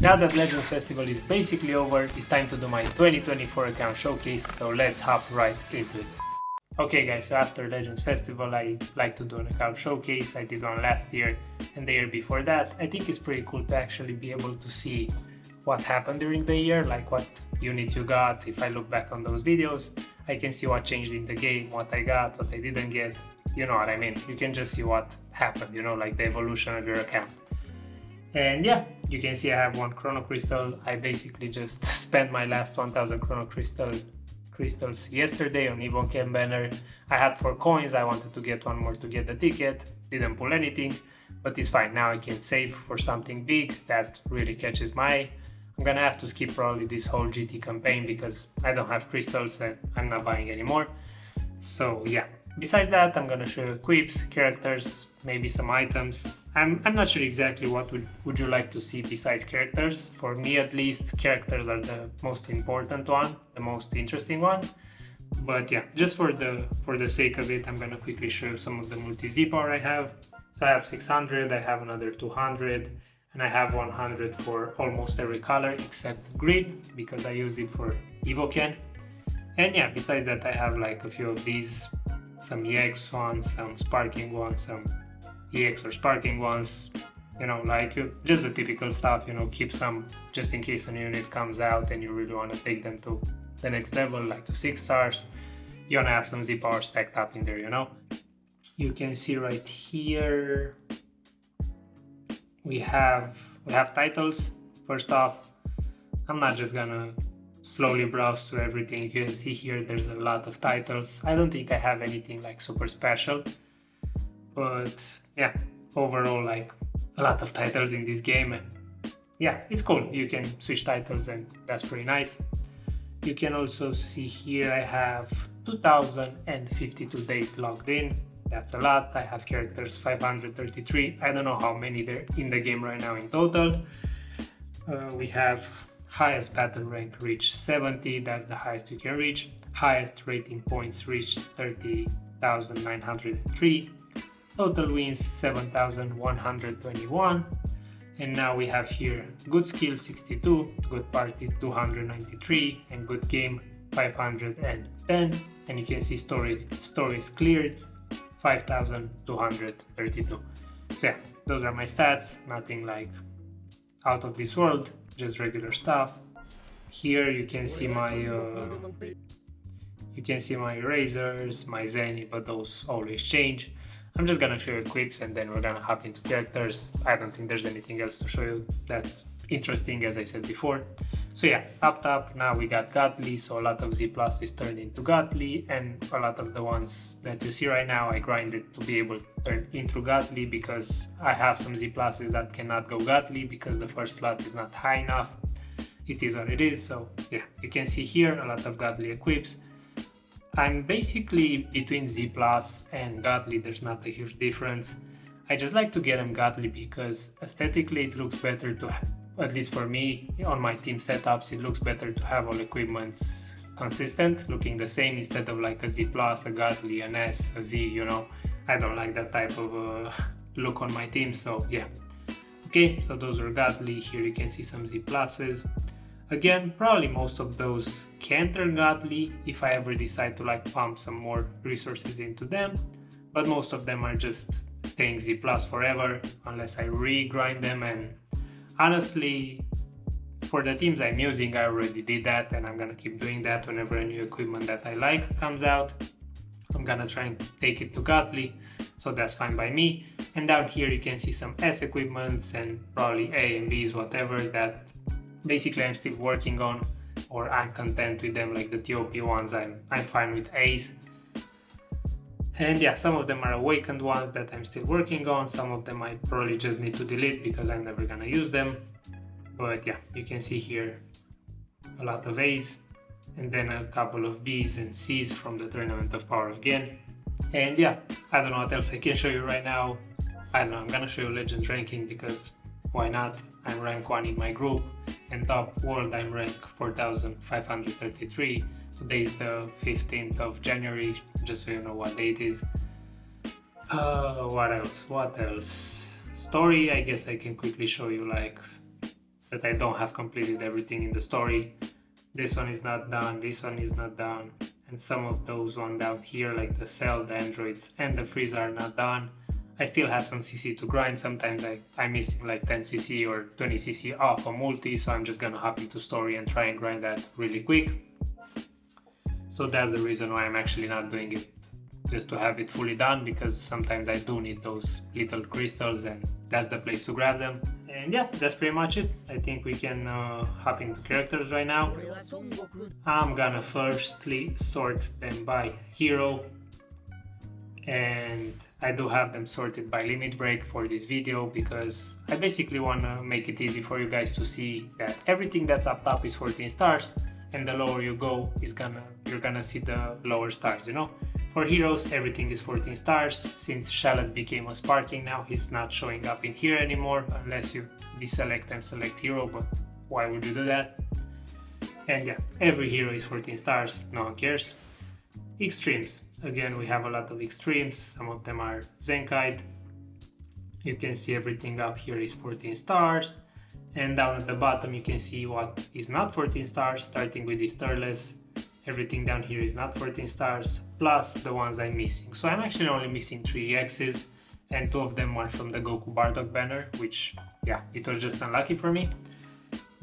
Now that Legends Festival is basically over, it's time to do my 2024 account showcase, so let's hop right into it. Okay guys, so after Legends Festival I like to do an account showcase. I did one last year and the year before that. I think it's pretty cool to actually be able to see what happened during the year, like what units you got. If I look back on those videos, I can see what changed in the game, what I got, what I didn't get, you know what I mean. You can just see what happened, you know, like the evolution of your account. And yeah, you can see I have one Chrono Crystal. I basically just spent my last 1000 Chrono Crystals yesterday on Evon Camp banner. I had 4 coins, I wanted to get one more to get the ticket, didn't pull anything, but it's fine. Now I can save for something big that really catches my eye. I'm gonna have to skip probably this whole GT campaign because I don't have crystals and I'm not buying anymore. So yeah, besides that, I'm gonna show you equips, characters, maybe some items. I'm not sure exactly what would you like to see besides characters. For me at least, characters are the most important one, the most interesting one. But yeah, just for the sake of it, I'm gonna quickly show you some of the multi-Z power I have. So I have 600, I have another 200, and I have 100 for almost every color except green because I used it for Evoken. And yeah, besides that I have like a few of these, some EX ones, some sparking ones, some EX or sparking ones, you know, like just the typical stuff, you know, keep some just in case a new unit comes out and you really want to take them to the next level, like to 6 stars. You want to have some Z power stacked up in there, you know. You can see right here we have titles. First off, I'm not just gonna slowly browse through everything. You can see here there's a lot of titles. I don't think I have anything like super special, but yeah, overall like a lot of titles in this game, and yeah, it's cool. You can switch titles and that's pretty nice. You can also see here I have 2052 days logged in. That's a lot. I have characters 533. I don't know how many there in the game right now in total. We have highest battle rank reached 70, that's the highest you can reach. Highest rating points reached 30,903. Total wins 7,121. And now we have here good skill 62, good party 293, and good game 510. And you can see stories cleared 5,232. So yeah, those are my stats. Nothing like out of this world, just regular stuff. Here you can see my erasers, my Zenny, but those always change. I'm just gonna show you equips and then we're gonna hop into characters. I don't think there's anything else to show you that's interesting, as I said before. So yeah, up top now we got Godly, so a lot of Z plus is turned into Godly, and a lot of the ones that you see right now I grinded to be able to turn into Godly because I have some Z pluses that cannot go Godly because the first slot is not high enough. It is what it is. So yeah, you can see here a lot of Godly equips. I'm basically between Z plus and Godly, there's not a huge difference. I just like to get them Godly because aesthetically it looks better to have, at least for me, on my team setups, it looks better to have all equipments consistent, looking the same instead of like a Z plus, a Godly, an S, a Z, you know. I don't like that type of look on my team, so yeah. Okay, so those are Godly. Here you can see some Z pluses. Again, probably most of those can turn Godly if I ever decide to like pump some more resources into them, but most of them are just staying Z plus forever unless I re-grind them. And honestly, for the teams I'm using, I already did that and I'm gonna keep doing that. Whenever a new equipment that I like comes out, I'm gonna try and take it to Godly, so that's fine by me. And down here you can see some S equipments and probably A and B's, whatever, that basically I'm still working on, or I'm content with them, like the TOP ones, I'm fine with A's. And yeah, some of them are awakened ones that I'm still working on. Some of them I probably just need to delete because I'm never gonna use them. But yeah, you can see here a lot of A's and then a couple of B's and C's from the Tournament of Power again. And yeah, I don't know what else I can show you right now. I don't know, I'm gonna show you Legends ranking because why not? I'm rank 1 in my group, and top world I'm rank 4,533. Today is the 15th of January, just so you know what date is. What else? Story, I guess I can quickly show you like that I don't have completed everything in the story. This one is not done, this one is not done, and some of those one down here like the Cell, the Androids and the Frieza are not done. I still have some CC to grind. Sometimes I'm missing like 10 CC or 20 CC off a multi, so I'm just gonna hop into story and try and grind that really quick. So that's the reason why I'm actually not doing it just to have it fully done, because sometimes I do need those little crystals and that's the place to grab them. And yeah, that's pretty much it. I think we can hop into characters right now. I'm gonna firstly sort them by hero, and I do have them sorted by limit break for this video because I basically want to make it easy for you guys to see that everything that's up top is 14 stars, and the lower you go you're gonna see the lower stars, you know. For heroes, everything is 14 stars. Since Shallot became a sparking now, he's not showing up in here anymore unless you deselect and select hero, but why would you do that? And yeah, every hero is 14 stars, no one cares. Extremes, again we have a lot of extremes, some of them are Zenkite. You can see everything up here is 14 stars, and down at the bottom you can see what is not 14 stars, starting with this Turles. Everything down here is not 14 stars, plus the ones I'm missing. So I'm actually only missing 3 EXs, and 2 of them are from the Goku Bardock banner, which, yeah, it was just unlucky for me.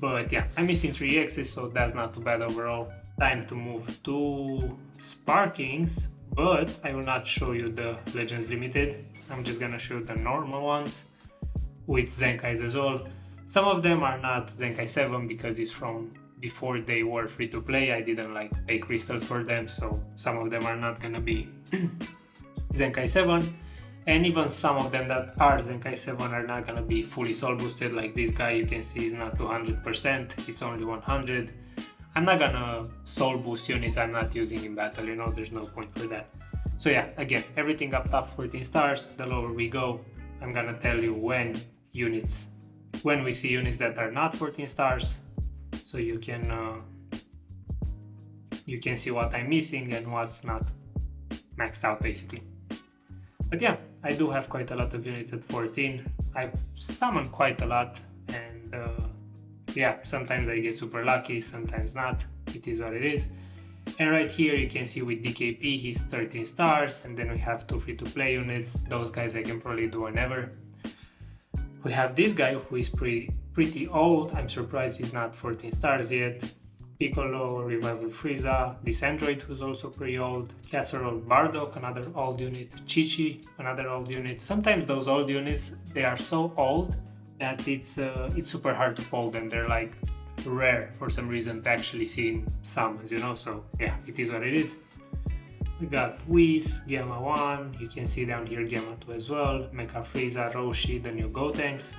But yeah, I'm missing 3 EXs, so that's not too bad overall. Time to move to Sparkings, but I will not show you the Legends Limited. I'm just gonna show you the normal ones with Zenkais as well. Some of them are not Zenkai 7 because it's from before they were free to play. I didn't like pay crystals for them, so some of them are not gonna be Zenkai 7, and even some of them that are Zenkai 7 are not gonna be fully soul boosted. Like this guy, you can see is not 200%, it's only 100. I'm not gonna soul boost units I'm not using in battle, you know, there's no point for that. So yeah, again, everything up top 14 stars. The lower we go, I'm gonna tell you when we see units that are not 14 stars, so you can see what I'm missing and what's not maxed out basically. But yeah, I do have quite a lot of units at 14. I've summoned quite a lot, and yeah, sometimes I get super lucky, sometimes not. It is what it is. And right here you can see with DKP he's 13 stars, and then we have 2 free to play units. Those guys I can probably do whenever. We have this guy who is pretty old. I'm surprised he's not 14 stars yet. Piccolo, Revival Frieza, this Android who's also pretty old. Casserole Bardock, another old unit. Chi-Chi, another old unit. Sometimes those old units, they are so old that it's super hard to pull them. They're like rare for some reason to actually see in summons, you know, so yeah, it is what it is. We got Whis, Gamma 1, you can see down here Gamma 2 as well, Mecha Frieza, Roshi, the new Gotenks,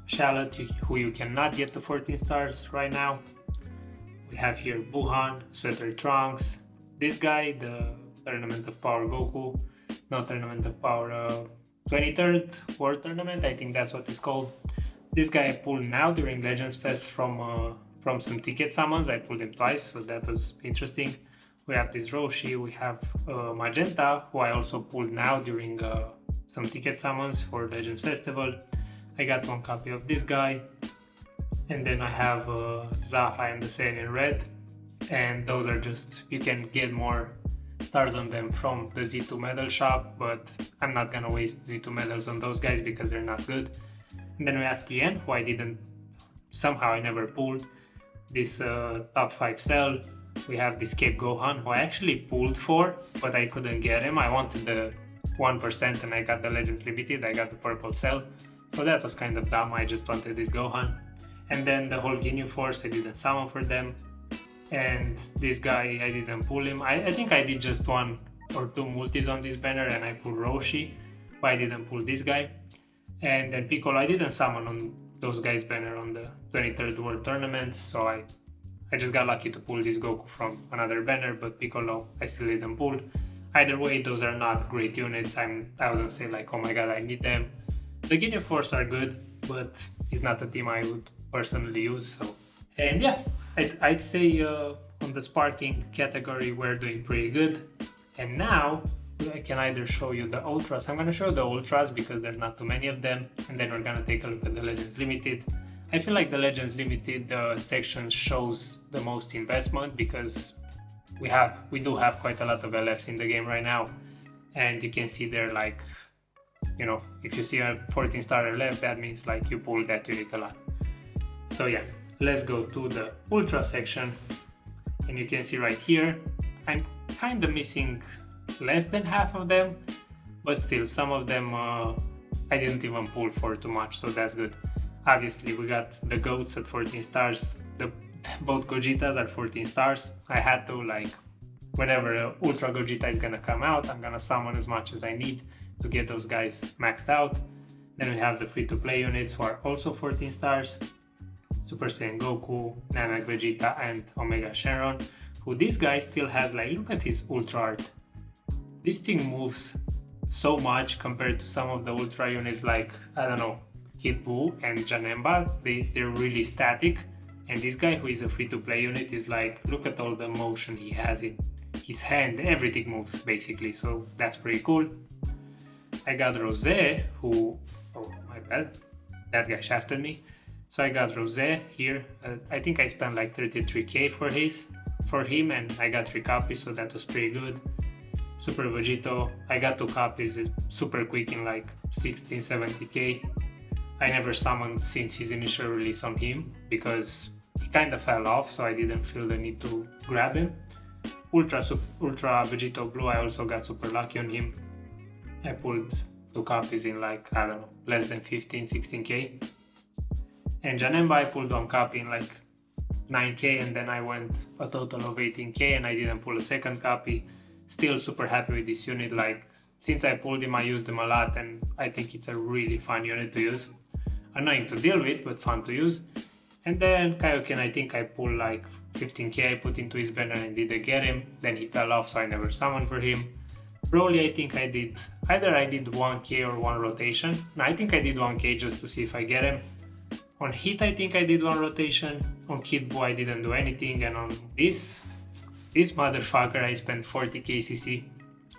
Shallot, who you cannot get to 14 stars right now. We have here Buhan, Sweater Trunks, this guy, the Tournament of Power Goku, no Tournament of Power, 23rd World Tournament, I think that's what it's called. This guy I pulled now during Legends Fest from some ticket summons. I pulled him twice, so that was interesting. We have this Roshi, we have Magenta, who I also pulled now during some ticket summons for Legends Festival. I got 1 copy of this guy, and then I have Zaha and the Saiyan in red, and those are just, you can get more stars on them from the Z2 medal shop, but I'm not gonna waste Z2 medals on those guys because they're not good. And then we have Tien, who I never pulled. This top 5 Cell. We have this Cape Gohan, who I actually pulled for, but I couldn't get him. I wanted the 1% and I got the Legends Limited, I got the purple Cell. So that was kind of dumb, I just wanted this Gohan. And then the whole Ginyu Force, I didn't summon for them. And this guy, I didn't pull him. I think I did just 1 or 2 multis on this banner and I pulled Roshi, but I didn't pull this guy. And then Piccolo, I didn't summon on those guys' banner on the 23rd World Tournament, so I just got lucky to pull this Goku from another banner, but Piccolo I still didn't pull. Either way, those are not great units. I wouldn't say like, oh my god, I need them. The Ginyu Force are good, but it's not a team I would personally use. So, and yeah, I'd say on the sparking category we're doing pretty good. And now I can either show you the Ultras. I'm gonna show the Ultras because there's not too many of them, and then we're gonna take a look at the Legends Limited. I feel like the Legends Limited section shows the most investment because we do have quite a lot of LFs in the game right now, and you can see there, like, you know, if you see a 14 star LF, that means like you pull that unit a lot. So yeah, let's go to the Ultra section, and you can see right here I'm kind of missing less than half of them, but still some of them I didn't even pull for too much, so that's good. Obviously we got the goats at 14 stars, both Gojitas are 14 stars. I had to, like, whenever Ultra Gogeta is gonna come out, I'm gonna summon as much as I need to get those guys maxed out. Then we have the free-to-play units who are also 14 stars. Super Saiyan Goku, Namek Vegeta, and Omega Shenron, who this guy still has, like, look at his Ultra art. This thing moves so much compared to some of the Ultra units like, I don't know, Kid Buu and Janemba. They're really static. And this guy, who is a free-to-play unit, is like, look at all the motion he has in his hand. Everything moves, basically, so that's pretty cool. I got Rose, who... oh, my bad. That guy shafted me. So I got Rose here. I think I spent like 33k for him, and I got 3 copies, so that was pretty good. Super Vegito, I got 2 copies, super quick in like 16-70k. I never summoned since his initial release on him because he kind of fell off, so I didn't feel the need to grab him. Ultra Vegito Blue, I also got super lucky on him. I pulled 2 copies in like, I don't know, less than 15-16k. And Janemba, I pulled 1 copy in like 9k, and then I went a total of 18k, and I didn't pull a second copy. Still super happy with this unit. Like, since I pulled him, I used him a lot, and I think it's a really fun unit to use. Annoying to deal with, but fun to use. And then Kaioken, I think I pulled like 15k, I put into his banner and didn't get him. Then he fell off, so I never summoned for him. Broly, I think I did 1k or 1 rotation. No, I think I did 1k just to see if I get him. On Hit, I think I did 1 rotation. On Kid Buu, I didn't do anything. And on this motherfucker, I spent 40k CC,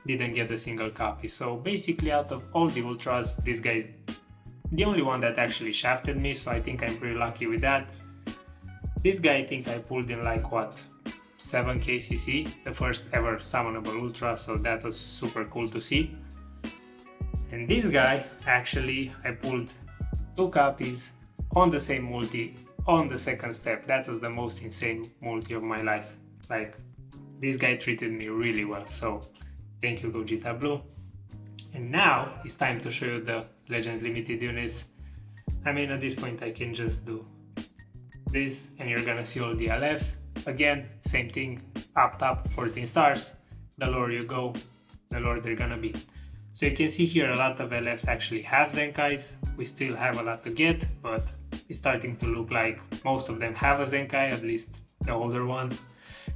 didn't get a single copy. So basically, out of all the Ultras, this guy is the only one that actually shafted me, so I think I'm pretty lucky with that. This guy, I think I pulled in like, what, 7k CC, the first ever summonable Ultra, so that was super cool to see. And this guy, actually, I pulled 2 copies on the same multi on the second step. That was the most insane multi of my life. Like, this guy treated me really well, so thank you, Gogeta Blue. And now it's time to show you the Legends Limited units. I mean, at this point I can just do this and you're gonna see all the LFs. Again, same thing, up top 14 stars. The lower you go, the lower they're gonna be. So you can see here a lot of LFs actually have Zenkais. We still have a lot to get, but it's starting to look like most of them have a Zenkai, at least the older ones.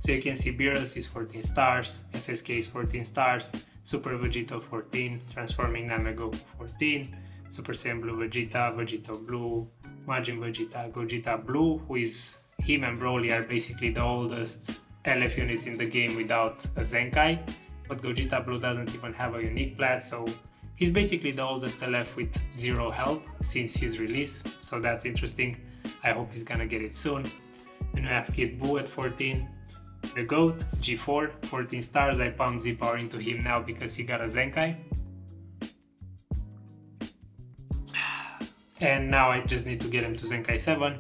So you can see Beerus is 14 stars, FSK is 14 stars, Super Vegito 14, Transforming Namegoku 14, Super Saiyan Blue Vegeta, Vegito Blue, Majin Vegeta, Gogeta Blue, who is, him and Broly are basically the oldest LF units in the game without a Zenkai, but Gogeta Blue doesn't even have a unique plat, so he's basically the oldest LF with 0 help since his release, so that's interesting. I hope he's gonna get it soon. Then we have Kid Buu at 14, the GOAT, G4, 14 stars. I pumped Z-Power into him now because he got a Zenkai. And now I just need to get him to Zenkai 7.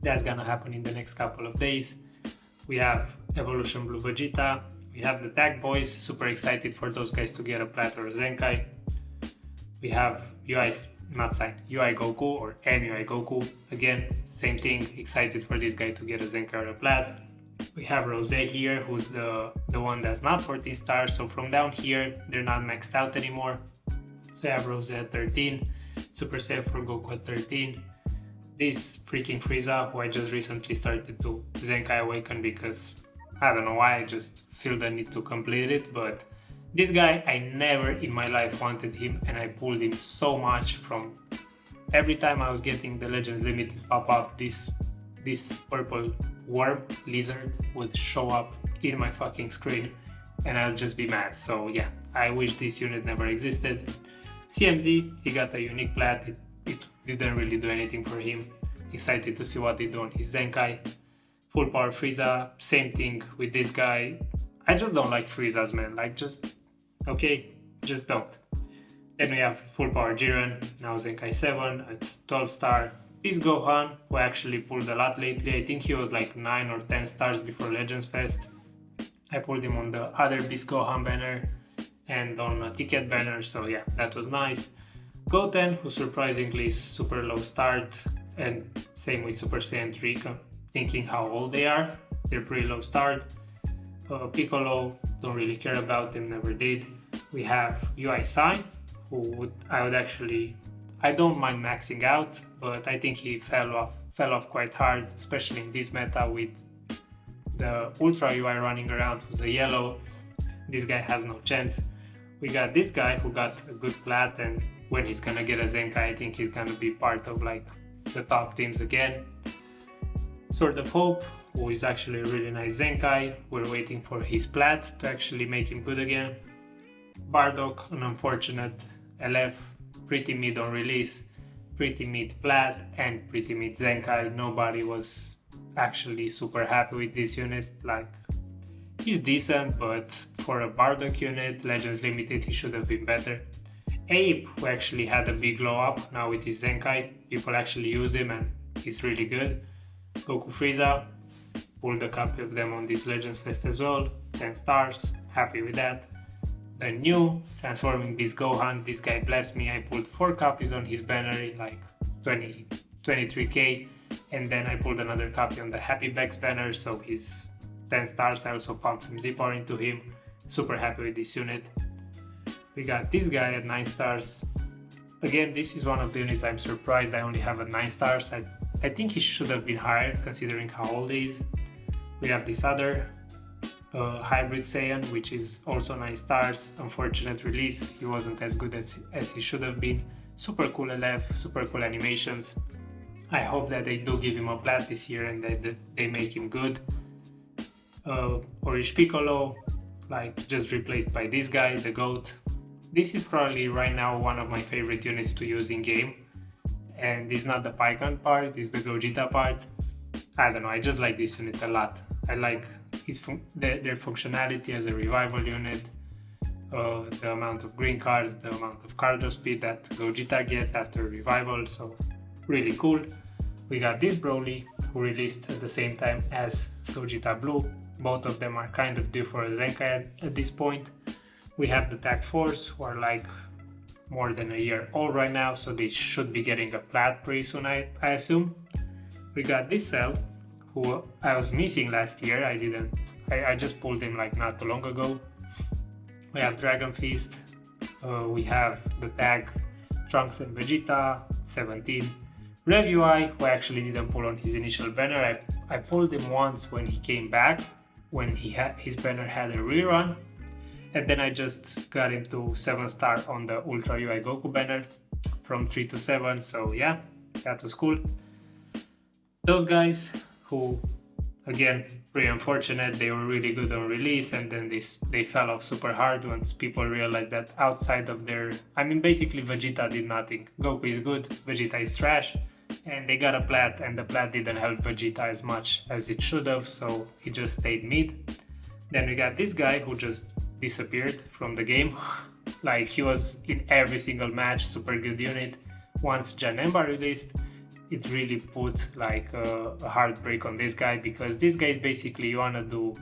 That's gonna happen in the next couple of days. We have Evolution Blue Vegeta. We have the Tag Boys, super excited for those guys to get a plat or a Zenkai. We have UI Goku or MUI Goku. Again, same thing, excited for this guy to get a Zenkai or a plat. We have Rose here, who's the one that's not 14 stars, so from down here, they're not maxed out anymore. So I have Rose at 13, Super Saiyan for Goku at 13. This freaking Frieza, who I just recently started to Zenkai Awaken because I don't know why, I just feel the need to complete it, but this guy, I never in my life wanted him, and I pulled him so much. From every time I was getting the Legends Limited pop up, this purple worm lizard would show up in my fucking screen and I'll just be mad. So yeah, I wish this unit never existed. CMZ, he got a unique plat, it didn't really do anything for him. excited to see what they do on his Zenkai. Full power Frieza, same thing with this guy. I just don't like Friezas, man, like just, okay, just don't. Then we have full power Jiren, now Zenkai 7 at 12 star. This Gohan, who actually pulled a lot lately, I think he was like 9 or 10 stars before Legends Fest. I pulled him on the other Beast Gohan banner and on a ticket banner, so yeah, that was nice. Goten, who surprisingly is super low start, and same with Super Saiyan 3, thinking how old they are, they're pretty low start. Piccolo, don't really care about them, never did. We have UI Sai, who I don't mind maxing out, but I think he fell off quite hard, especially in this meta with the Ultra UI running around who's a yellow. This guy has no chance. We got this guy who got a good plat, and when he's gonna get a Zenkai, I think he's gonna be part of like the top teams again. Sword of Hope, who is actually a really nice Zenkai. We're waiting for his plat to actually make him good again. Bardock, an unfortunate LF, pretty mid on release, pretty mid plat, and pretty mid Zenkai. Nobody was actually super happy with this unit. Like, he's decent, but for a Bardock unit, Legends Limited, he should have been better. Ape, who actually had a big glow up now with his Zenkai, people actually use him and he's really good. Goku Frieza, pulled a copy of them on this Legends Fest as well, 10 stars, happy with that. The new Transforming Beast Gohan, this guy blessed me, I pulled 4 copies on his banner, like 23k, and then I pulled another copy on the Happy Bags banner, so he's 10 stars. I also pumped some Z-Power into him, super happy with this unit. We got this guy at 9 stars. Again, this is one of the units I'm surprised I only have at 9 stars. I think he should have been higher considering how old he is. We have this other hybrid Saiyan, which is also 9 stars. Unfortunate release, he wasn't as good as he should have been. Super cool LF, super cool animations. I hope that they do give him a plat this year and that they make him good. Orish Piccolo, like just replaced by this guy, the GOAT. This is probably right now one of my favorite units to use in game, and this is not the Python part, it's the Gogeta part. I don't know, I just like this unit a lot. I like their functionality as a revival unit, the amount of green cards, the amount of cardio speed that Gogeta gets after revival, so really cool. We got this Broly, who released at the same time as Gogeta Blue. Both of them are kind of due for a Zenkai at this point. We have the Tag Force, who are like more than a year old right now, so they should be getting a plat pretty soon, I assume. We got this Cell, who I was missing last year. I just pulled him like not too long ago. We have Dragon Feast. We have the tag Trunks and Vegeta, 17. Rev UI, who I actually didn't pull on his initial banner. I pulled him once when he came back, when his banner had a rerun. And then I just got him to 7 star on the Ultra UI Goku banner from 3 to 7, so yeah, that was cool. Those guys, who again, pretty unfortunate, they were really good on release and then they fell off super hard once people realized that outside of basically Vegeta did nothing. Goku is good, Vegeta is trash, and they got a plat and the plat didn't help Vegeta as much as it should have, so he just stayed mid. Then we got this guy who just disappeared from the game. Like, he was in every single match, super good unit. Once Janemba released, it really put like a hard break on this guy, because this guy is basically, you wanna do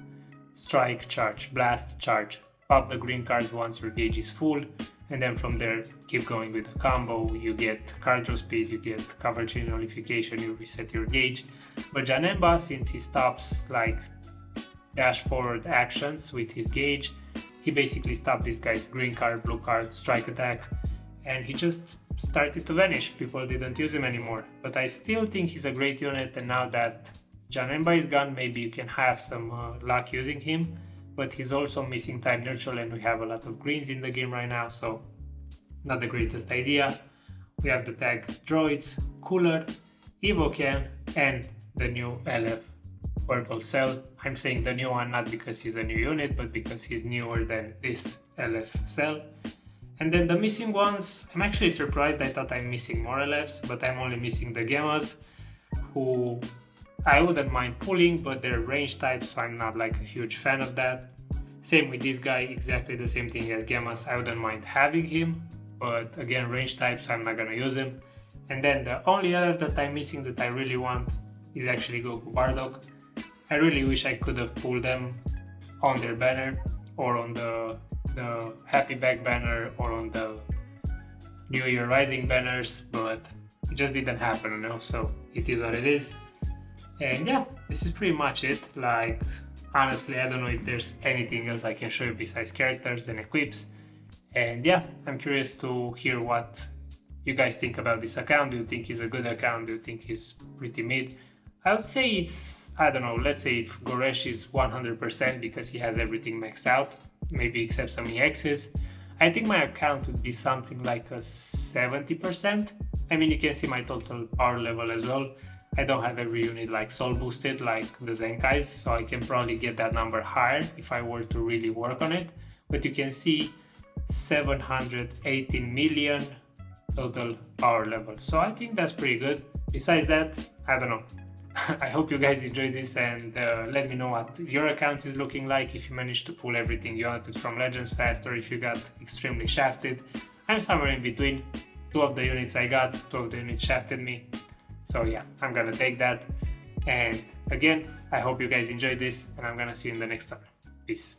strike, charge, blast, charge, pop the green cards once your gauge is full, and then from there keep going with the combo. You get cardio speed, you get cover chain nullification, you reset your gauge. But Janemba, since he stops like dash forward actions with his gauge, he basically stopped this guy's green card, blue card, strike attack, and he just started to vanish. People didn't use him anymore. But I still think he's a great unit, and now that Janemba is gone, maybe you can have some luck using him. But he's also missing time neutral, and we have a lot of greens in the game right now, so not the greatest idea. We have the tag droids, Cooler, Evocan, and the new LF Purple Cell. I'm saying the new one not because he's a new unit, but because he's newer than this LF Cell. And then the missing ones, I'm actually surprised. I thought I'm missing more LFs, but I'm only missing the Gammas. who I wouldn't mind pulling, but they're range types, so I'm not like a huge fan of that. Same with this guy, exactly the same thing as Gemas. I wouldn't mind having him, but again, range types, so I'm not gonna use him. And then the only other that I'm missing that I really want is actually Goku Bardock. I really wish I could have pulled them on their banner, or on the Happy Bag banner, or on the New Year Rising banners, but it just didn't happen, you know, so it is what it is. And yeah, this is pretty much it. Like, honestly, I don't know if there's anything else I can show you besides characters and equips. And yeah, I'm curious to hear what you guys think about this account. Do you think it's a good account? Do you think it's pretty mid? I would say it's, I don't know, let's say if Goresh is 100% because he has everything maxed out, maybe except some EXs, I think my account would be something like a 70%. I mean, you can see my total power level as well. I don't have every unit like soul boosted like the Zenkais, so I can probably get that number higher if I were to really work on it. But you can see 718 million total power level, so I think that's pretty good. Besides that, I don't know. I hope you guys enjoyed this, and let me know what your account is looking like, if you managed to pull everything you wanted from Legends fast, or if you got extremely shafted. I'm somewhere in between. 2 of the units I got, 2 of the units shafted me. So yeah, I'm gonna take that. And again, I hope you guys enjoyed this, and I'm gonna see you in the next one. Peace.